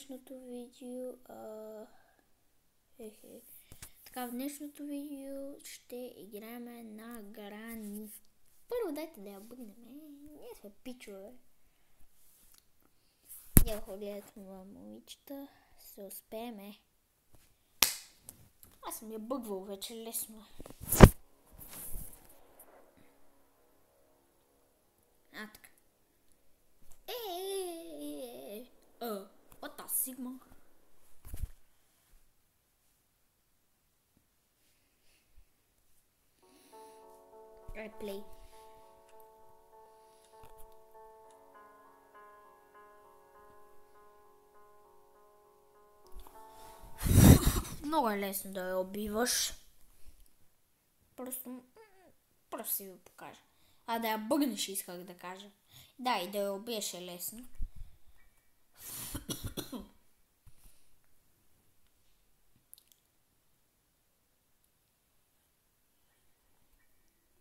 днешното видео... Така, в днешното видео ще играем на Грани. Първо дайте да я бъгнем. Ние сме пичове. Я гледат момичета. Се успееме. Аз съм я бъгвал вече лесно. Така. What the Sigma? Play. Много е лесно да я убиваш. Просто си ви покажа. Да я бъгнеш, исках да кажа. Да, и да я убиеш е лесно.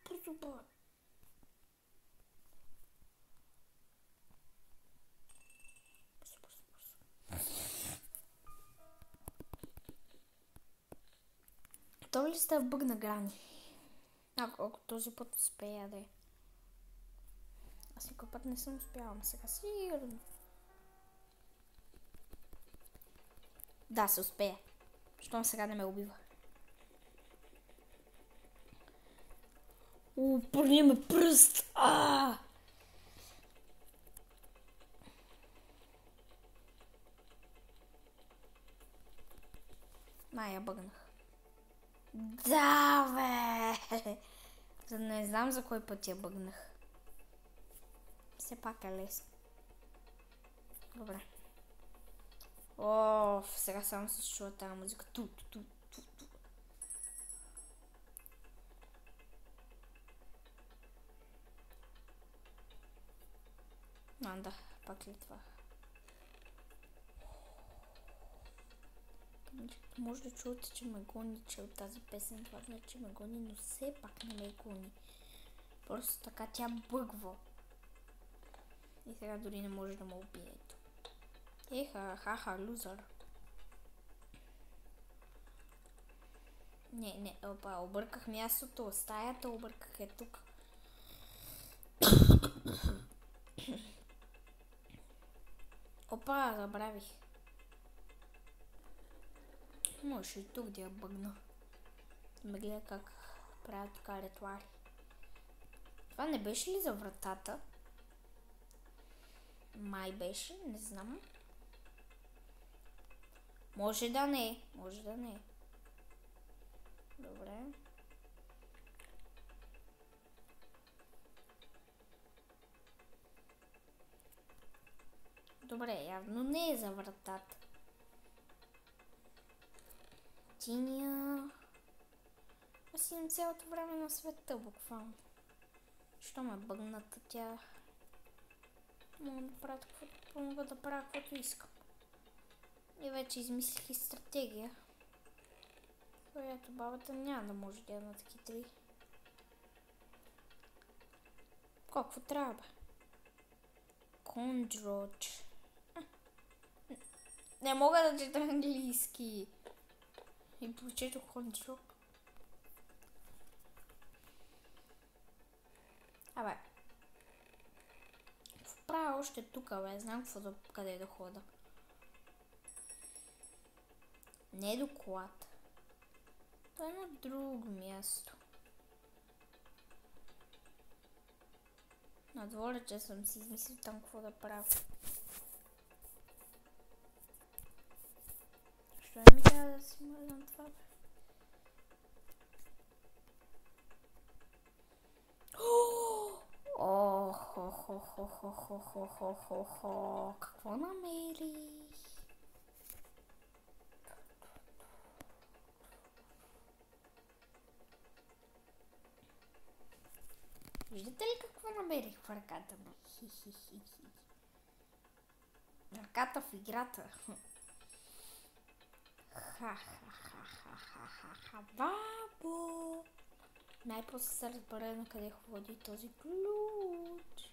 Просто бър. Това ли сте в бъгна Грани? Ако този път успея да е. Аз никой път не съм успяла, но сега сигурно. Да, се успея. Щом сега не ме убива. Пърни ме пръст! Я бъгнах. Да, бе! Не знам за кой път я бъгнах. Все пак е лесно. Добре. Сега само се чува тази музика. Ту. Да, пак ли това? Може да чуете, че ме гони, че от тази песен това значи, че ме гони, но все пак не ме гони. Просто така тя бъгва. И сега дори не може да ме убие. Ха, лузър. Не, обърках мястото, стаята обърках е тук. Забравих. Може и тук да я бъгна. Да ме гледа как правят така ритуали. Това не беше ли за вратата? Май беше, не знам. Може да не е. Добре. Добре, явно не е за вратата. Тиня. Аз имам цялото време на света, буквално. Що ме бъгната тя? Мога да правя каквото искам. И вече измислих и стратегия, която бабата няма да може да я надхитри. Какво трябва? Кондроч. Не мога да чета английски. И прочетох кондрок. Правя още тук, знам къде да хода. Не доклад. Това е на друго място. Надворя, че съм си измислил там какво да правя. Що не ми трябва да си мърдам това? Какво намерих? Виждате ли какво намерих в ръката ми? Ръката в играта. Бабо! Най-после се разбере на къде ходи този ключ.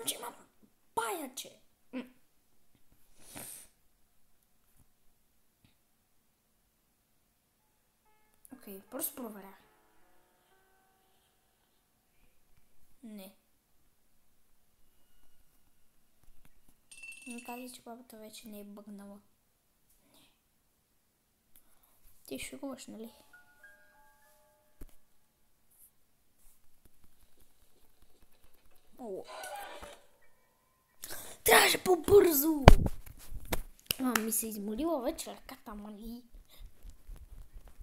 че имам паяче. Окей, просто проверя. Не. Не каза, че бабата вече не е бъгнала. Не. Ти шегуваш, нали? О. Трябваше по-бързо! Ми се изморила вече ръката, мали.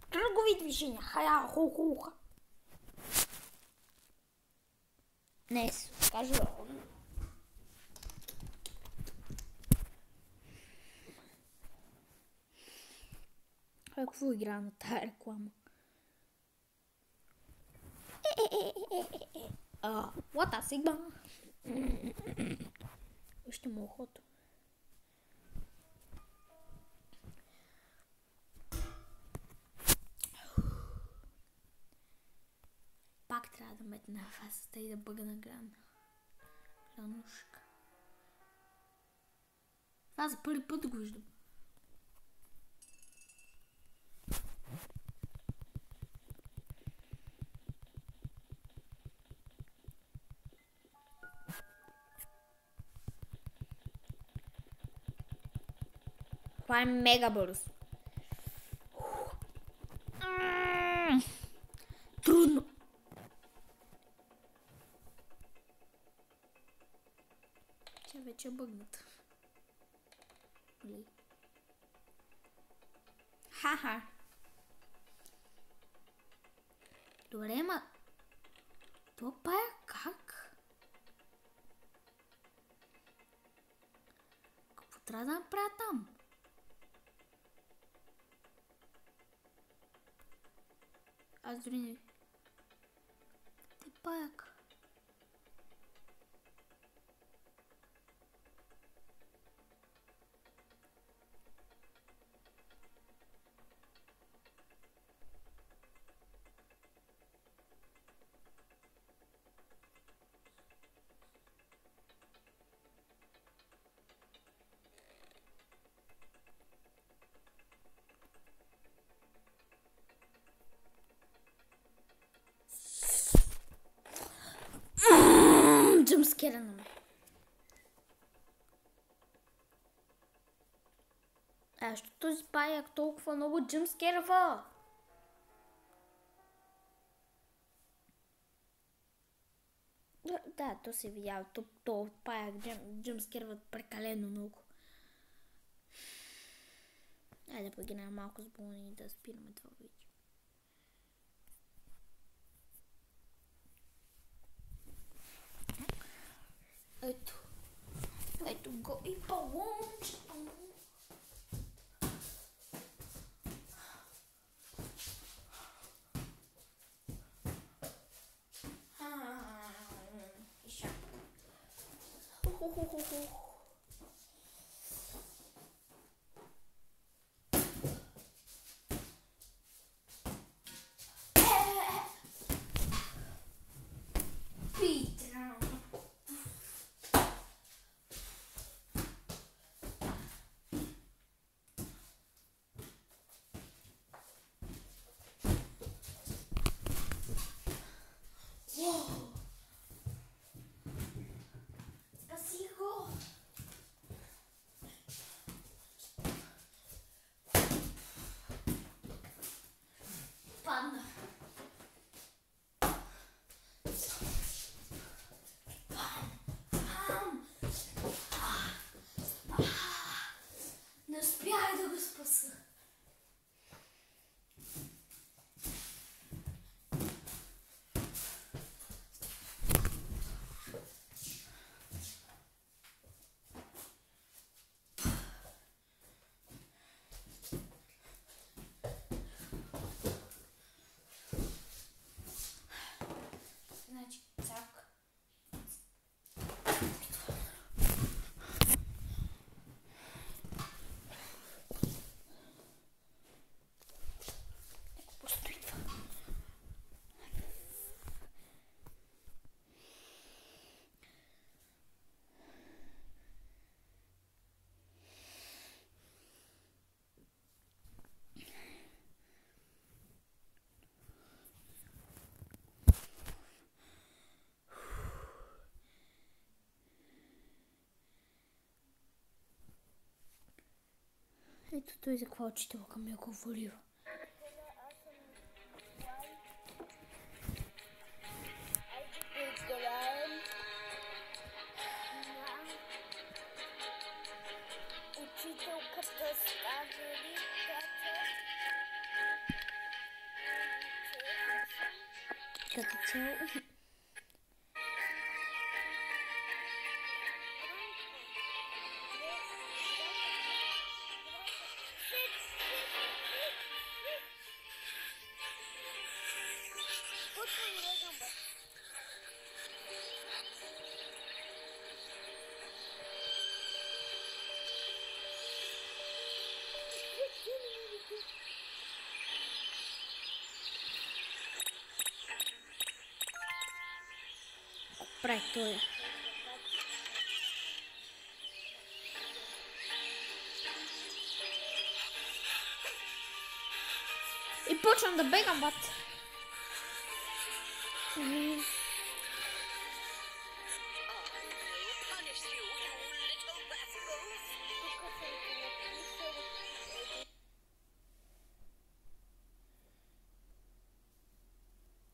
Кръгови движения. Хая, хо-хо-ха. Не, кажа. Какво игра на тая реклама? What a Sigma? Вижте му ухото. Пак трябва да метна на фасата и да бъгна гранушка. Това за първи път го виждам. Това е мега бързо. Трудно. Тя вече е бъгната. Ха-ха. Добре, ма... То пая как? Какво трябва да направя там? Аз дори не... Те паяк. Джъмскера на ме. Защо този паяк толкова много джъмскерва? Да, то се видя. То паяк джъмскерват прекалено много. Айде да погинем малко с болни и да спираме това видео. Ето го и балончето. И шапка. Спаси го! Ето той за какво учителка ми е говорила. Учителката ставили Като цяло. Прави той. И почвам да бегам, бат.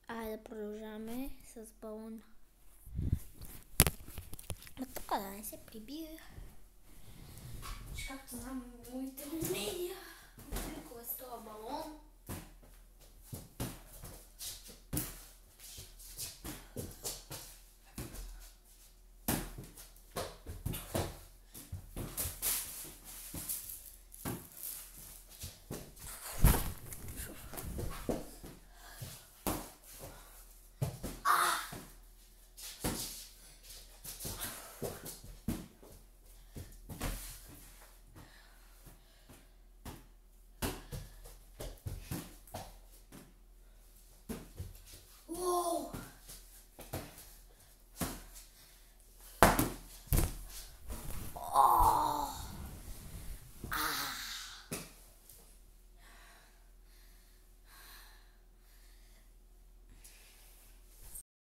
Айде да продължаваме с балона. Но тук да не се прибие. Както знам моите мнения. Кога с това балон.